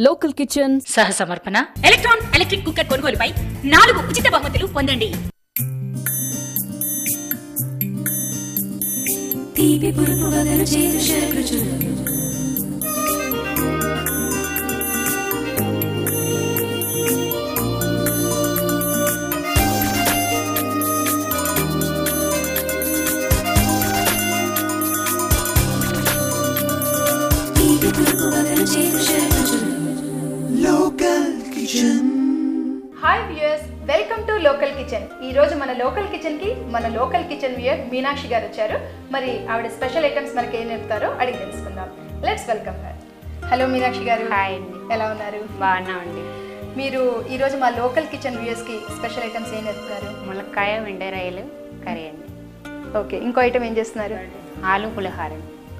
Local kitchen సహ సమర్పణ electron electric cooker కొనుగోలుపై 4 ఉచిత బహుమతులు పొందండి. తీపి పురుపు వగరు చేదు షడ్రుచులు తీపి పురుపు వగరు చేదు షడ్రుచులు local kitchen. Hi viewers, welcome to local kitchen. ఈ రోజు మన లోకల్ కిచెన్ కి మన లోకల్ కిచెన్ వ్యూయర్ మీనాక్షి గారు వచ్చారు. మరి ఆవిడ స్పెషల్ ఐటమ్స్ మనకి ఏం చెప్తారో అడిగి తెలుసుకుందాం. Let's welcome her. Hello Meenakshi గారు. హాయ్ అండి. ఎలా ఉన్నారు? బాగున్నామండి. మీరు ఈ రోజు మా లోకల్ కిచెన్ వ్యూయర్స్ కి స్పెషల్ ఐటమ్స్ ఏం చెప్తారు? ములక్కాయ వెండి రొయ్యలు కర్రీ అండి. ఓకే, ఇంకో ఐటమ్ ఏం చేస్తున్నారు? ఆలు పులిహార.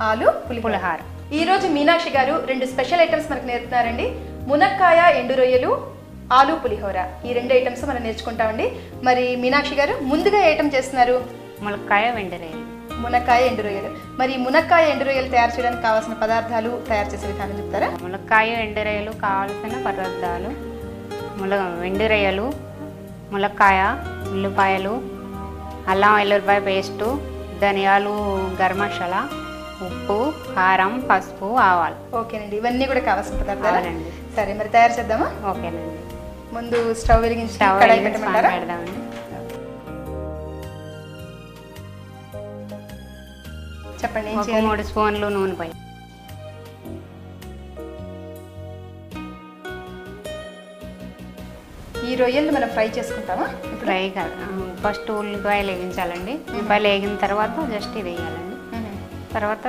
ఆలు పులిహార. ఈ రోజు మీనాక్షి గారు 2 స్పెషల్ ఐటమ్స్ మనకు నేర్పుతున్నారండి. మునక్కాయ ఎండు రొయ్యలు, ఆలు పులిహోర. ఈ 2 ఐటమ్స్ మనం నేర్చుకుంటామండి. మరి మీనాక్షి గారు ముందుగా ఏ ఐటమ్ చేస్తున్నారు? ములక్కాయ వెండి రొయ్యలు. మునక్కాయ ఎండు రొయ్యలు. మరి మునక్కాయ ఎండు రొయ్యలు తయారు చేయడానికి కావాల్సిన పదార్థాలు, తయారు చేసే విధానం చెప్తారా? ములక్కాయ ఎండు రొయ్యలు కావాల్సిన పదార్థాలు: వెండి రొయ్యలు, ములక్కాయ, ఉల్లిపాయలు, అల్లం వెల్లుల్లిపాయ పేస్టు, ధనియాలు, గరం మసాలా, ఉప్పు, కారం, పసుపు, ఆవాలు. ఓకేనండి, ఇవన్నీ కూడా కావాల్సిన పదార్థాలు. అవునండి. సరే, మరి తయారు చేద్దామా? ఓకేనండి. ముందు స్టవ్ వెలిగించి స్టవ్ కడాయి పెట్టమంటారా? పెడదామండి. చెప్పండి ఏం ఒక చేయాలి? 3 స్పూన్లు నూనె పోయి. ఈ రొయ్యలు మనం ఫ్రై చేసుకుంటామా? ఫ్రై కాదు, ఫస్ట్ ఉల్లిపాయలు వేగించాలండి. ఉల్లిపాయలు వేగిన తర్వాత జస్ట్ ఇది వేయాలండి. తర్వాత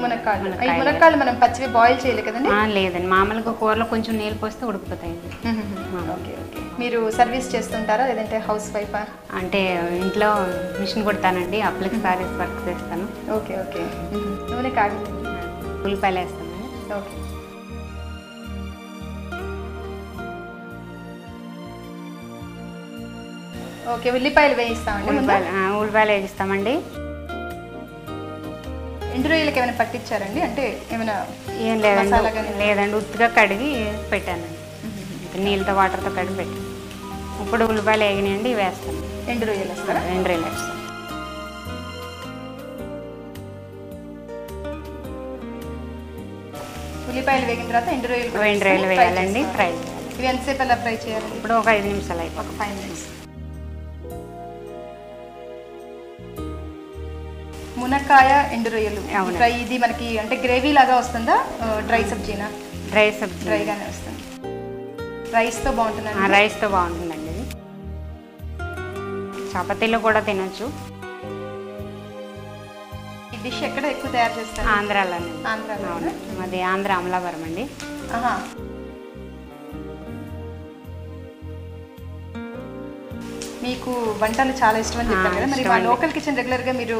మునక్కాయలు. ఈ మునక్కాయలు మనం పచ్చివి బాయిల్ చేయలేదు కదండి? లేదండి, మామూలుగా కూరలో కొంచెం నీళ్ళు పోస్తే ఉడికిపోతాయండి. Okay okay. మీరు సర్వీస్ చేస్తుంటారా లేదంటే హౌస్ వైఫా? అంటే ఇంట్లో మిషన్ కుడతానండి, అప్లైక్ సారీస్ వర్క్ చేస్తాను. Okay okay. నూనె కాగింది. ఉల్లిపాయలు వేస్తానండి. ఓకే. ఓకే, ఉల్లిపాయలు వేయిస్తామండి. ఉల్లిపాయలు వేగిస్తామండి. ఎండు రొయ్యలకి ఏమైనా పట్టించారండి? అంటే ఏమైనా ఏం లేదండి, ఉత్తిగా కడిగి పెట్టానండి. నీళ్ళతో వాటర్తో కడిగి పెట్టాను. ఇప్పుడు ఉల్లిపాయలు వేగినాయండి, వేస్తాను. ఎండు రొయ్యలు వేస్తారా? ఎండు రొయ్యలు వేస్తాను. ఉల్లిపాయలు వేగిన తర్వాత ఎండు రొయ్యలు వేయాలండి, ఫ్రై చేయాలి. ఇవి ఎంతసేపు అలా ఫ్రై చేయాలి? ఇప్పుడు ఒక 5 నిమిషాలు అయిపోతుంది. 5 మినిట్స్. మునక్కాయ ఎండు రొయ్యలు ఫ్రై. ఇది మనకి అంటే గ్రేవీ లాగా వస్తుందా, డ్రై సబ్జీనా? డ్రై సబ్జీ. డ్రైగానే వస్తుంది. రైస్తో బాగుంటుందండి. రైస్తో బాగుంటుందండి. ఇది చపాతీలో కూడా తినొచ్చు. ఈ డిష్ ఎక్కడ ఎక్కువ తయారు చేస్తారు? ఆంధ్రాలోనే. ఆంధ్రాలో. మాది ఆంధ్ర అమలాపురం అండి. మీకు వంటలు చాలా ఇష్టం అని చెప్పారు కదా, మరి మా లోకల్ కిచెన్ రెగ్యులర్ గా మీరు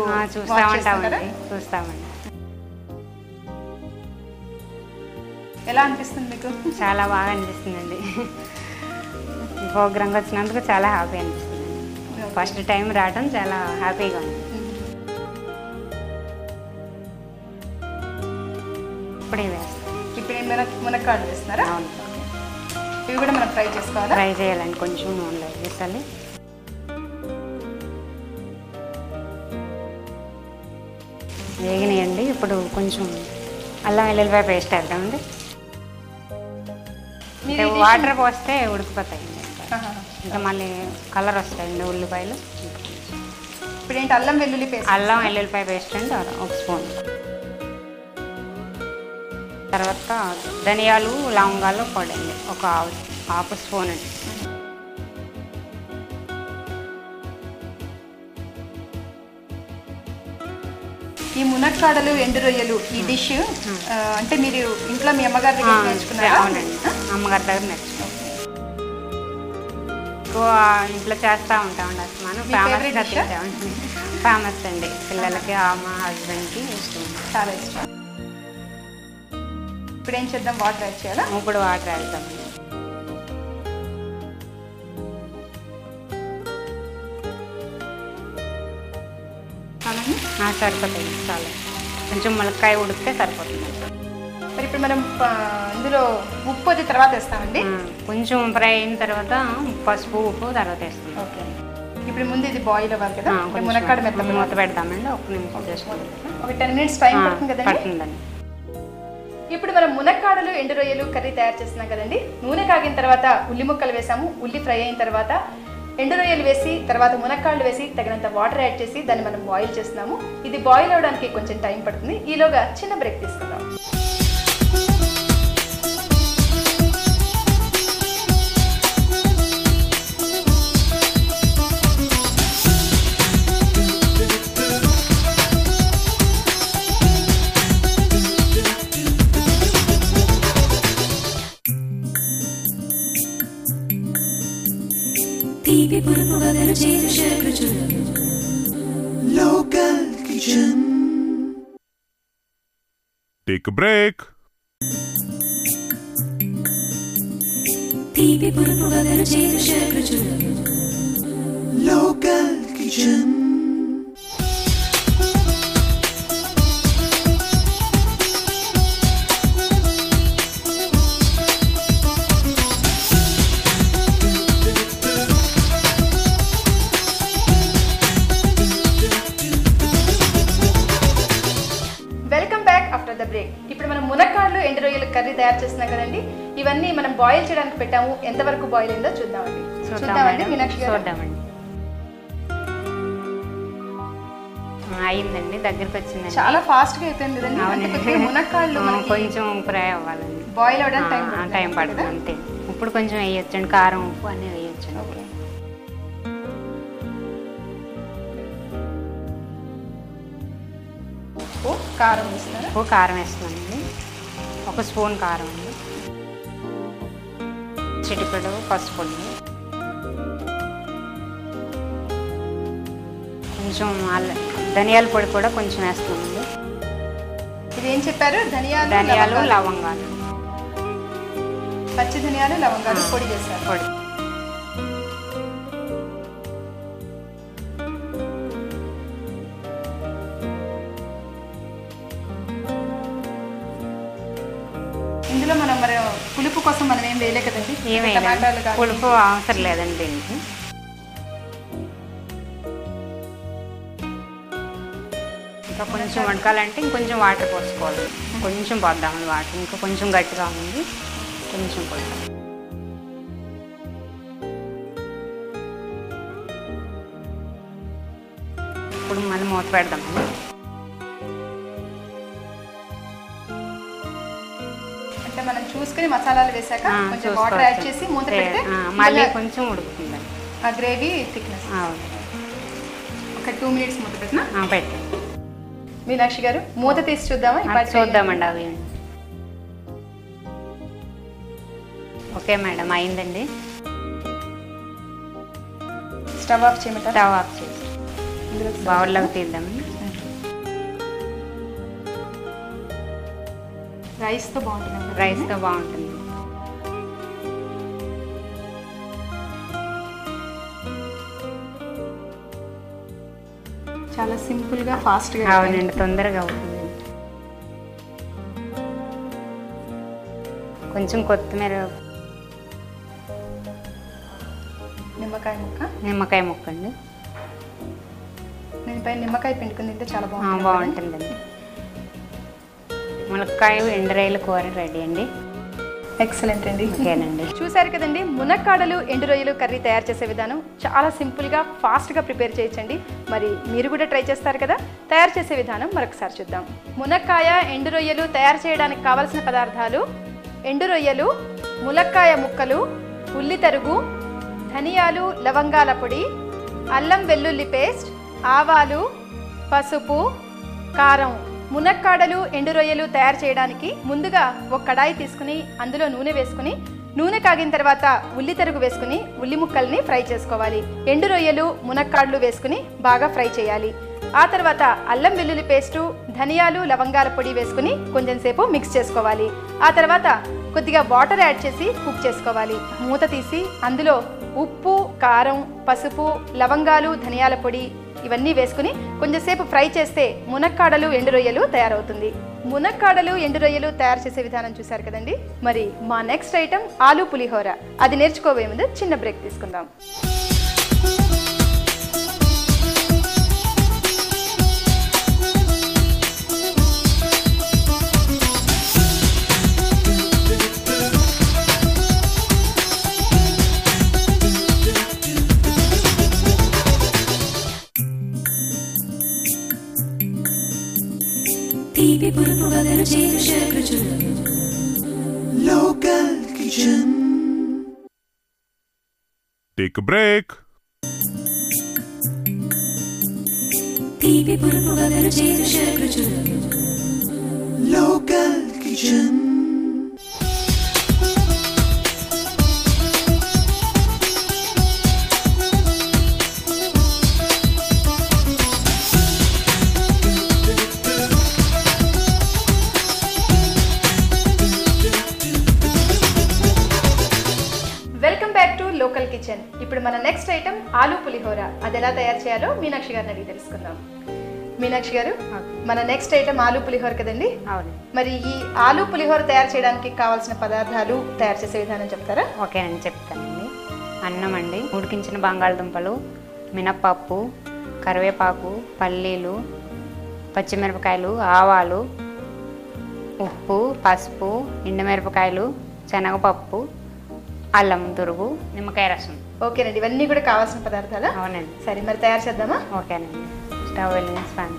చూస్తామండి. ఎలా అనిపిస్తుంది మీకు? చాలా బాగా అనిపిస్తుందండి. ప్రోగ్రాంకి వచ్చినందుకు చాలా హ్యాపీ అనిపిస్తుంది. ఫస్ట్ టైం రావడం చాలా హ్యాపీగా ఉంది. ఇప్పుడే వేస్తాం. ఇప్పుడు ఏమైనా మునక్కాయలు వేస్తున్నారా? అవును. ఇవి కూడా మనం ఫ్రై చేసుకోవాలా? ఫ్రై చేయాలండి, కొంచెం నూనెలో వేసాలి. వేగినాయండి. ఇప్పుడు కొంచెం అల్లం వెల్లుల్లిపాయ పేస్ట్ వేద్దామండి. వాటర్ పోస్తే ఉడికిపోతాయండి. ఇంకా మళ్ళీ కలర్ వస్తాయండి ఉల్లిపాయలు. ఇప్పుడు ఏంటి? అల్లం వెల్లుల్లి పేస్ట్. అల్లం వెల్లుల్లిపాయ పేస్ట్ అండి 1 స్పూన్. తర్వాత ధనియాలు, లవంగాలు పొడి అండి ఒక హాఫ్ స్పూన్ అండి. ఈ మునక్కాడలు ఎండు రొయ్యలు ఈ డిష్ అంటే మీరు ఇంట్లో మీ అమ్మగారి దగ్గర నేర్చుకున్నారా? అవునండి, అమ్మగారి దగ్గర నేర్చుకున్నాం. ఎక్కువ ఇంట్లో చేస్తూ ఉంటామండి. అసలు మనం ఫేమస్గా తింటామండి. ఫేమస్ అండి, పిల్లలకి మా హస్బెండ్కి ఇష్టం, చాలా ఇష్టం. ఇప్పుడు ఏం చేద్దాం? వాటర్ యాడ్ చేయాలా? ఇప్పుడు వాటర్ వేద్దామండి. సరిపోతుంది. చాలా కొంచెం ములక్కాయ ఉడికితే సరిపోతుంది. మరి ఇప్పుడు మనం ఇందులో ఉప్పు అది తర్వాత వేస్తామండి. కొంచెం ఫ్రై అయిన తర్వాత పసుపు ఉప్పు తర్వాత వేస్తాం. ఓకే, ఇప్పుడు ముందు ఇది బాయిల్ అవ్వాలి కదా, మునక్కాడ మూత పెడతామండి. ఒక నిమిషం చేసుకోవాలి. ఒక 10 minutes టైం పడుతుంది కదండి. పడుతుందండి. ఇప్పుడు మనం మునక్కాడలు ఎండు రొయ్యలు కర్రీ తయారు చేస్తున్నాం కదండి. నూనె కాగిన తర్వాత ఉల్లి ముక్కలు వేసాము. ఉల్లి ఫ్రై అయిన తర్వాత ఎండు రొయ్యలు వేసి తర్వాత మునక్కాడలు వేసి తగినంత వాటర్ యాడ్ చేసి దాన్ని మనం బాయిల్ చేస్తున్నాము. ఇది బాయిల్ అవడానికి కొంచెం టైం పడుతుంది. ఈలోగా చిన్న బ్రేక్ తీసుకుందాం. Local Kitchen. Take a break. Local Kitchen. Welcome back after the break. ఇప్పుడు మనం మునక్కాడలు ఎండు రొయ్యలు కర్రీ తయారు చేస్తున్నాం కదండి. ఇవన్నీ మనం బాయిల్ చేయడానికి పెట్టాము. ఎంతవరకు బాయిల్ అయిందో చూద్దామండి. చూద్దామండి మీనాక్షి గారు. చూద్దామండి. అయిందండి, దగ్గరికి వచ్చిందండి. చాలా ఫాస్ట్ గా అయిపోయింది కదండి. అంటే మునక్కాడలు కొంచెం ఫ్రై అవ్వాలండి. బాయిల్ అవడానికి టైం పడుతుంది అంతే. ఇప్పుడు కొంచెం వేయొచ్చండి, కారం ఉప్పు అన్నీ వేయొచ్చండి. ఓకే, ఉప్పు కారం వేస్తున్నారు. ఉప్పు కారం వేస్తున్నానండి. 1 స్పూన్ కారం అండి, చిటికెడు పసుపు అండి, కొంచెం ధనియాల పొడి కూడా కొంచెం వేస్తున్నామండి. ఇది ఏం చెప్పారు? ధనియాలు లవంగాలు, పచ్చి ధనియాలు లవంగాలు పొడి చేస్తారు. పొడి ఇందులో మనం మరి పులుపు కోసం మనం ఏం వేయలే కదండి. ఏమైనా పులుపు అవసరం లేదండి దీనికి. ఇంకా కొంచెం ఉడకాలంటే ఇంకొంచెం వాటర్ పోసుకోవాలి. కొంచెం పోద్దామని వాటర్, ఇంకా కొంచెం గట్టిగా ఉంది, కొంచెం పోద్దాం. ఇప్పుడు మళ్ళీ మూత పెడదామండి. అంటే మనం చూసుకుని మసాలాలు వేసాక కొంచెం వాటర్ యాడ్ చేసి మూత పెడితే మళ్ళీ కొంచెం ఉడుకుతుందండి ఆ గ్రేవీ థిక్నెస్. ఒక 2 minutes మూత పెట్టినా పెట్టి. మీనాక్షి గారు మూత తీసి చూద్దామా? చూద్దామండి. అవి ఓకే మేడం, అయిందండి. స్టవ్ ఆఫ్ చేయమంటారా? స్టవ్ ఆఫ్ చేసి బౌల్లోకి తీద్దామండి. రైస్తో బాగుంటుంది. రైస్తో బాగుంటుంది. చాలా సింపుల్గా ఫాస్ట్గా. అవునండి, తొందరగా అవుతుంది. కొంచెం కొత్తిమీర, నిమ్మకాయ ముక్క అండి. దీనిపై నిమ్మకాయ పిండుకుని తింటే చాలా బాగుంటుందండి. మునక్కాయ ఎండు రొయ్యల కూర రెడీ అండి. ఎక్సలెంట్ అండి. ఓకేనండి. చూసారు కదండి, మునక్కాడలు ఎండు రొయ్యలు కర్రీ తయారు చేసే విధానం చాలా సింపుల్గా ఫాస్ట్గా ప్రిపేర్ చేయొచ్చండి. మరి మీరు కూడా ట్రై చేస్తారు కదా. తయారు చేసే విధానం మరొకసారి చూద్దాం. మునక్కాయ ఎండు రొయ్యలు తయారు చేయడానికి కావలసిన పదార్థాలు: ఎండు రొయ్యలు, ములక్కాయ ముక్కలు, ఉల్లి తరుగు, ధనియాలు లవంగాల పొడి, అల్లం వెల్లుల్లి పేస్ట్, ఆవాలు, పసుపు, కారం. మునక్కాడలు ఎండు రొయ్యలు తయారు చేయడానికి ముందుగా ఒక కడాయి తీసుకుని అందులో నూనె వేసుకుని, నూనె కాగిన తర్వాత ఉల్లి తరుగు వేసుకుని ఉల్లి ముక్కల్ని ఫ్రై చేసుకోవాలి. ఎండు రొయ్యలు మునక్కాడలు వేసుకుని బాగా ఫ్రై చేయాలి. ఆ తర్వాత అల్లం వెల్లుల్లి పేస్టు, ధనియాలు లవంగాల పొడి వేసుకుని కొంచెం సేపు మిక్స్ చేసుకోవాలి. ఆ తర్వాత కొద్దిగా వాటర్ యాడ్ చేసి కుక్ చేసుకోవాలి. మూత తీసి అందులో ఉప్పు, కారం, పసుపు, లవంగాలు, ధనియాల పొడి, ఇవన్నీ వేసుకుని కొంచెంసేపు ఫ్రై చేస్తే మునక్కాడలు ఎండు రొయ్యలు తయారవుతుంది. మునక్కాడలు ఎండు రొయ్యలు తయారు చేసే విధానం చూశారు కదండి. మరి మా నెక్స్ట్ ఐటెం ఆలు పులిహోర. అది నేర్చుకోబోయే ముందు చిన్న బ్రేక్ తీసుకుందాం. Local Kitchen. Take a break. Local Kitchen. Welcome back to local kitchen. ఇప్పుడు మన నెక్స్ట్ ఐటెం ఆలు పులిహోర. అది ఎలా తయారు చేయాలో మీనాక్షి గారిని అడిగి తెలుసుకుందాం. మీనాక్షి గారు, మన నెక్స్ట్ ఐటెం ఆలు పులిహోర కదండి. అవును. మరి ఈ ఆలు పులిహోర తయారు చేయడానికి కావాల్సిన పదార్థాలు, తయారు చేసే విధానం చెప్తారా? ఓకేనండి, చెప్తానండి. అన్నం అండి, ఉడికించిన బంగాళదుంపలు, మినప్పప్పు, కరివేపాకు, పల్లీలు, పచ్చిమిరపకాయలు, ఆవాలు, ఉప్పు, పసుపు, ఎండుమిరపకాయలు, శనగపప్పు, అల్లం తురుగు, నిమ్మకాయ రసం. ఓకేనండి, ఇవన్నీ కూడా కావాల్సిన పదార్థాలు. అవునండి. సరే, మరి తయారు చేద్దామా? ఓకేనండి. స్టవ్ వెలిగించి పాన్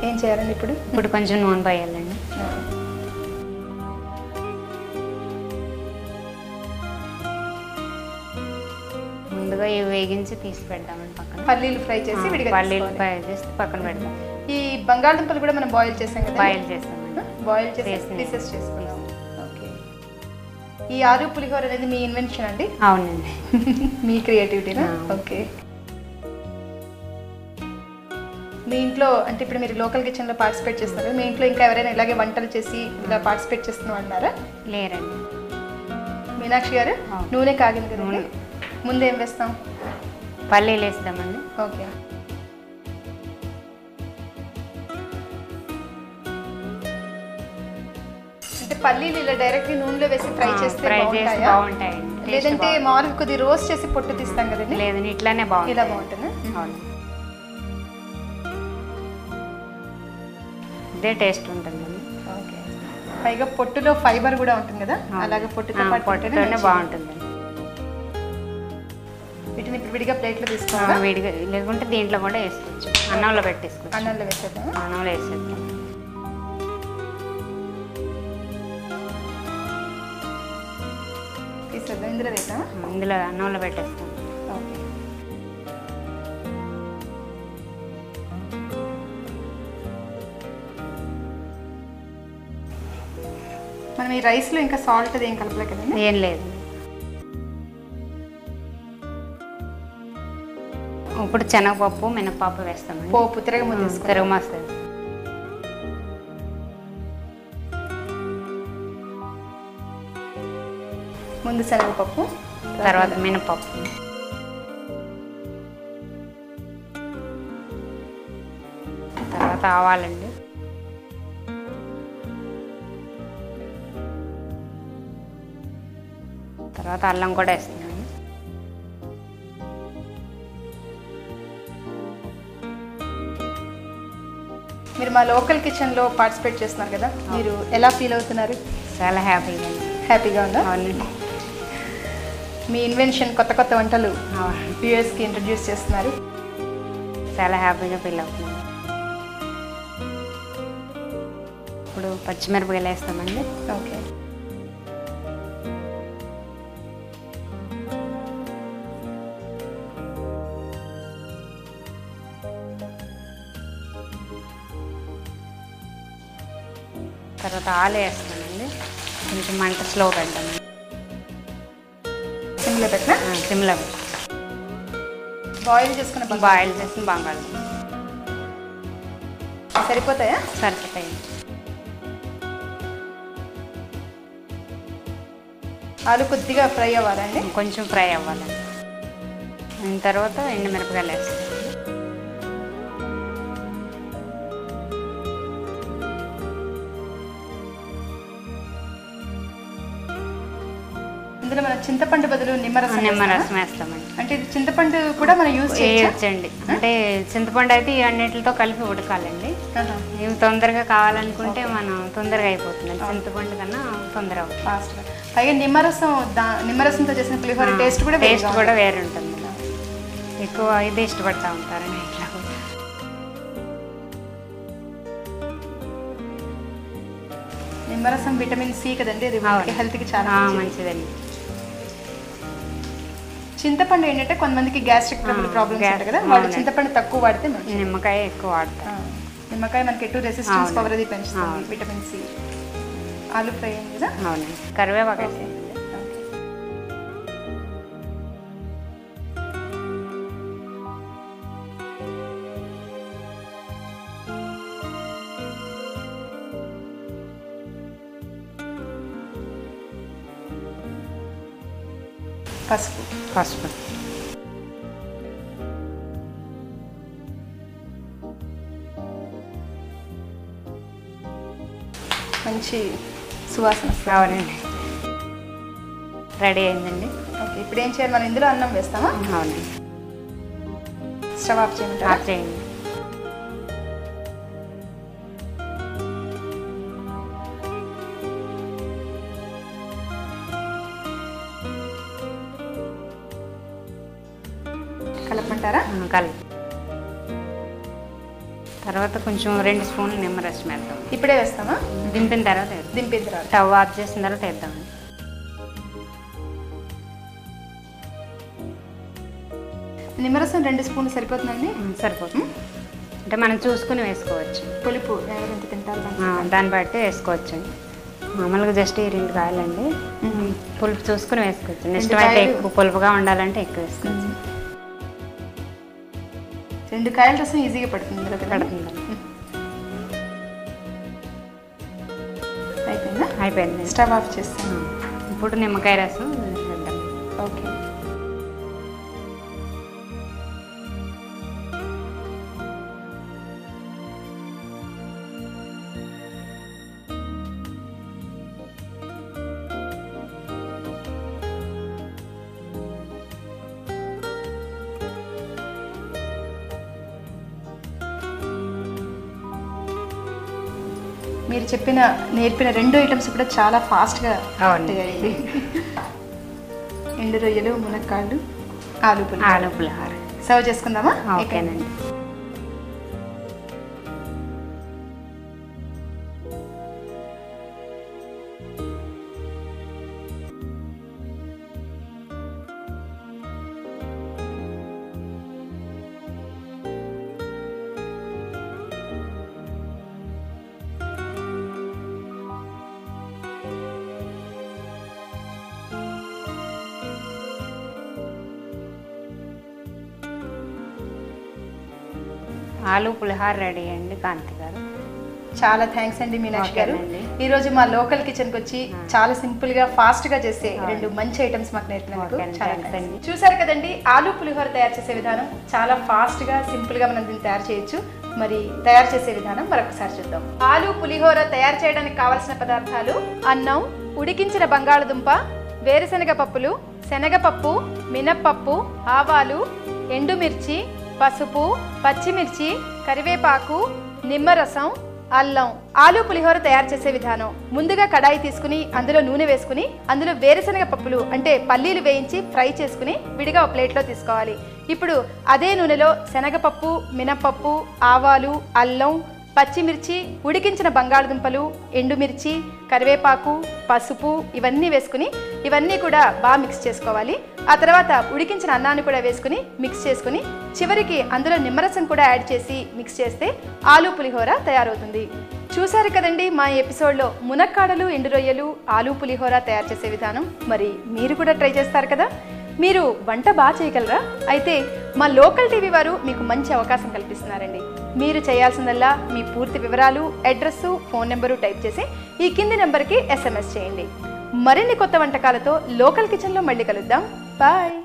ఏం చేయాలండి ఇప్పుడు? ఇప్పుడు కొంచెం నూనె పోయాలండి. ముందుగా ఇవి వేగించి తీసి పెడదామండి పక్కన. పల్లీలు ఫ్రై చేసి విడిగా పల్లీలు తీసుకోవాలి. ఫ్రై చేసి పక్కన పెడదాం. ఈ బంగాళదుంపలు కూడా మనం బాయిల్ చేసాం కదా? బాయిల్ చేస్తామండి. బాయిల్ చేసి చేసి పీసెస్ చేసుకున్నాం. ఓకే. ఈ ఆలు పులిహోర అనేది మీ ఇన్వెన్షన్ అండి? అవునండి. మీ క్రియేటివిటీనా? ఆ. ఓకే. మీ ఇంట్లో అంటే ఇప్పుడు మీరు లోకల్ కిచెన్లో పార్టిసిపేట్ చేస్తున్నారు కదా, మీ ఇంట్లో ఇంకా ఎవరైనా ఇలాగే వంటలు చేసి ఇలా పార్టిసిపేట్ చేస్తున్నాం అన్నారా? లేరండి. మీనాక్షి గారు, ఆ. నూనె కాగింది కదా, నూనె. ముందు ఏం వేస్తాం? పల్లీలు వేస్తామండి. ఓకే. అంటే పల్లీలు ఇలా డైరెక్ట్ నూనెలో వేసి ఫ్రై చేస్తే ఫ్రై చేసి బాగుంటాయా? బాగుంటాయండి. లేదంటే మామూలుగా కొద్ది రోస్ట్ చేసి పొట్టు తీస్తాం కదండి? లేదండి, ఇట్లానే బాగుంటుంది. ఇలా బాగుంటుందా? అవును, ఇదే టేస్ట్ ఉంటుందండి. ఓకే. పైగా పొట్టులో ఫైబర్ కూడా ఉంటుంది కదా, అలాగే పొట్టుతో పాటు పొట్టుతోనే బాగుంటుంది. వీటిని ఇప్పుడు విడిగా ప్లేట్లో తీసుకోవాలి. వేడిగా లేకుంటే దీంట్లో కూడా వేసుకోవచ్చు. అన్నంలో పెట్టేసుకోవచ్చు. అన్నంలో వేసేద్దాం. అన్నంలో వేసేద్దాం. తీసేద్దాం. ఇందులో వేద్దాం. ఇందులో అన్నంలో పెట్టేస్తాం. ఓకే. మనం ఈ రైస్లో ఇంకా సాల్ట్ అది ఏం కలపలే కదండి? ఏం లేదు. ఇప్పుడు శనగపప్పు, మినపప్పు వేస్తామండి. పోపు తిరగముద్ద వేసుకోవాలి. తిరగమస్తుంది. ముందు శనగపప్పు, తర్వాత మినపప్పు, తర్వాత ఆవాలండి, తర్వాత అల్లం కూడా వేస్తున్నాను. మీరు మా లోకల్ కిచెన్లో పార్టిసిపేట్ చేస్తున్నారు కదా, మీరు ఎలా ఫీల్ అవుతున్నారు? చాలా హ్యాపీగా ఉంది. హ్యాపీగా ఉందా? అవునండి. మీ ఇన్వెన్షన్ కొత్త కొత్త వంటలు అవును. వ్యూయర్స్కి ఇంట్రడ్యూస్ చేస్తున్నారు. చాలా హ్యాపీగా ఫీల్ అవుతున్నాను. ఇప్పుడు పచ్చిమిరపకాయలు వేస్తామండి. ఓకే. తర్వాత ఆలు వేస్తానండి. కొంచెం మంట స్లో పెడతామండి. సిమ్లో పెట్టినా సిమ్లో బాయిల్ చేసుకున్న బాయిల్ చేసిన బంగాళదుంప సరిపోతాయా? సరిపోతాయి. ఆలు కొద్దిగా ఫ్రై అవ్వాలండి. కొంచెం ఫ్రై అవ్వాలండి. అయిన తర్వాత ఎండుమిరపకాయలు వేస్తాం. ఇందులో మన చింతపండు బదులు నిమ్మరసం వేస్తామండి. అంటే ఇది చింతపండు కూడా మనం యూజ్ చేయొచ్చండి. అంటే చింతపండు అయితే ఈ అన్నిటితో కలిపి ఉడకాలండి. ఇవి తొందరగా కావాలనుకుంటే మనం తొందరగా అయిపోతుంది. చింతపండు కన్నా తొందరగా ఫాస్ట్గా. పైగా నిమ్మరసంతో చేసిన పులిహోర టేస్ట్ కూడా వేరే ఉంటుంది. ఎక్కువ ఇది ఇష్టపడతా ఉంటారండి ఇట్లా. నిమ్మరసం విటమిన్ సి కదండి, అది హెల్త్కి చాలా మంచిదండి. చింతపండు ఏంటంటే కొంతమందికి గ్యాస్ట్రిక్ ప్రాబ్లమ్స్ ఉంటాయి కదా, వాళ్ళు చింతపండు తక్కువ వాడితే మంచిది. నిమ్మకాయ ఎక్కువ వాడతాం. నిమ్మకాయ మనకి ఎటు రెసిస్టెన్స్ పవర్ అది పెంచుతుంది, విటమిన్ సి. ఆలు ఫ్రై అయింది కదా. అవునండి. కరివేపాకు వేసేయండి. పసుపు మంచి సువాసన. అవునండి. రెడీ అయిందండి. ఓకే, ఇప్పుడు ఏం చేయాలి? మనం ఇందులో అన్నం వేస్తామా? అవునండి. స్టవ్ ఆఫ్ చేయమంటారా? ఆఫ్ చేయండి. కలపమంటారా? కలిపి తర్వాత కొంచెం 2 స్పూన్లు నిమ్మరసం వేద్దాం. ఇప్పుడే వేస్తామా? దింపిన తర్వాత స్టవ్ ఆఫ్ చేసిన తర్వాత వేద్దాం. నిమ్మరసం 2 స్పూన్లు సరిపోతుందండి? సరిపోతుంది. అంటే మనం చూసుకుని వేసుకోవచ్చు. పులుపు ఎవరెంత తింటారు దాన్ని బట్టి వేసుకోవచ్చు. మామూలుగా జస్ట్ ఈ 2 కాయలండి. పులుపు చూసుకుని వేసుకోవచ్చు. నెక్స్ట్ అయితే ఎక్కువ పులుపుగా ఉండాలంటే ఎక్కువ వేసుకోవచ్చు. 2 కాయల రసం ఈజీగా పడుతుంది. అయిపోయింది. స్టవ్ ఆఫ్ చేస్తాను. ఇప్పుడు నిమ్మకాయ రసం వేద్దాం. ఓకే. మీరు నేర్పిన 2 ఐటమ్స్ కూడా చాలా ఫాస్ట్గా తయారైంది. ఎండు రొయ్యలు, మునక్కాళ్ళు, ఆలు పులిహోర. సర్వ్ చేసుకుందామా? ఓకేనండి. ఆలు పులిహోర రెడీ అండి కాంతి గారు. చాలా థ్యాంక్స్ అండి మీనాక్షి గారు. ఈరోజు మా లోకల్ కిచెన్కి వచ్చి చాలా సింపుల్గా ఫాస్ట్గా చేసే 2 మంచి ఐటమ్స్ మాకు నేర్పినందుకు చాలా థ్యాంక్స్. చూసారు కదండి, ఆలు పులిహోర తయారు చేసే విధానం చాలా ఫాస్ట్గా సింపుల్గా మనం దీన్ని తయారు చేయొచ్చు. మరి తయారు చేసే విధానం మరొకసారి చూద్దాం. ఆలు పులిహోర తయారు చేయడానికి కావలసిన పదార్థాలు: అన్నం, ఉడికించిన బంగాళదుంప, వేరుశనగ పప్పులు, శనగపప్పు, మినప్పప్పు, ఆవాలు, ఎండుమిర్చి, పసుపు, పచ్చిమిర్చి, కరివేపాకు, నిమ్మరసం, అల్లం. ఆలు పులిహోర తయారు చేసే విధానం: ముందుగా కడాయి తీసుకుని అందులో నూనె వేసుకుని అందులో వేరుశనగ పప్పులు అంటే పల్లీలు వేయించి ఫ్రై చేసుకుని విడిగా ఒక ప్లేట్లో తీసుకోవాలి. ఇప్పుడు అదే నూనెలో శనగపప్పు, మినపప్పు, ఆవాలు, అల్లం, పచ్చిమిర్చి, ఉడికించిన బంగాళదుంపలు, ఎండుమిర్చి, కరివేపాకు, పసుపు ఇవన్నీ వేసుకుని ఇవన్నీ కూడా బాగా మిక్స్ చేసుకోవాలి. ఆ తర్వాత ఉడికించిన అన్నాన్ని కూడా వేసుకుని మిక్స్ చేసుకుని చివరికి అందులో నిమ్మరసం కూడా యాడ్ చేసి మిక్స్ చేస్తే ఆలు పులిహోర తయారవుతుంది. చూసారు కదండి మా ఎపిసోడ్లో మునక్కాడలు, ఎండు రొయ్యలు, ఆలు పులిహోర తయారు చేసే విధానం. మరి మీరు కూడా ట్రై చేస్తారు కదా? మీరు వంట బాగా చేయగలరా? అయితే మా లోకల్ టీవీ వారు మీకు మంచి అవకాశం కల్పిస్తున్నారండి. మీరు చేయాల్సిందల్లా మీ పూర్తి వివరాలు, అడ్రస్సు, ఫోన్ నెంబరు టైప్ చేసి ఈ కింది నెంబర్కి SMS చేయండి. మరిన్ని కొత్త వంటకాలతో లోకల్ కిచెన్లో మళ్ళీ కలుద్దాం. బాయ్.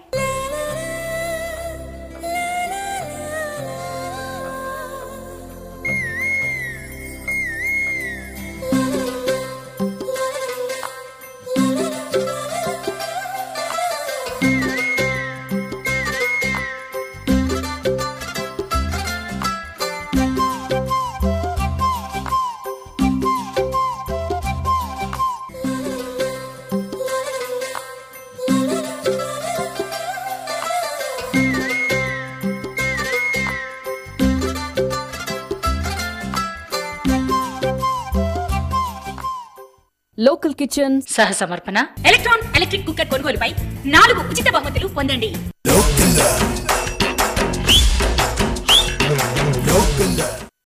లోకల్ కిచెన్ సహ సమర్పణ ఎలక్ట్రాన్ ఎలక్ట్రిక్ కుక్కర్ కొనుగోలుపై 4 ఉచిత బహుమతులు పొందండి.